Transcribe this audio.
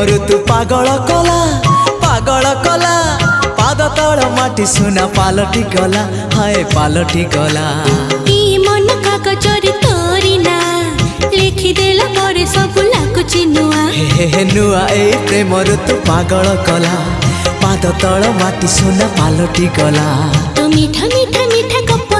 ऋतु पागल कला पागल कला पाद तल माटी सुना पालटी गला हाय पालटी गला मन कागजरे तोरी ना लिखिदेला पर सब लाଗୁଛି नुआ हे नुआ ए प्रेम ऋतु पागल कला पाद तल माटी सुना पालटी गला तो मीठा मीठा मीठा गप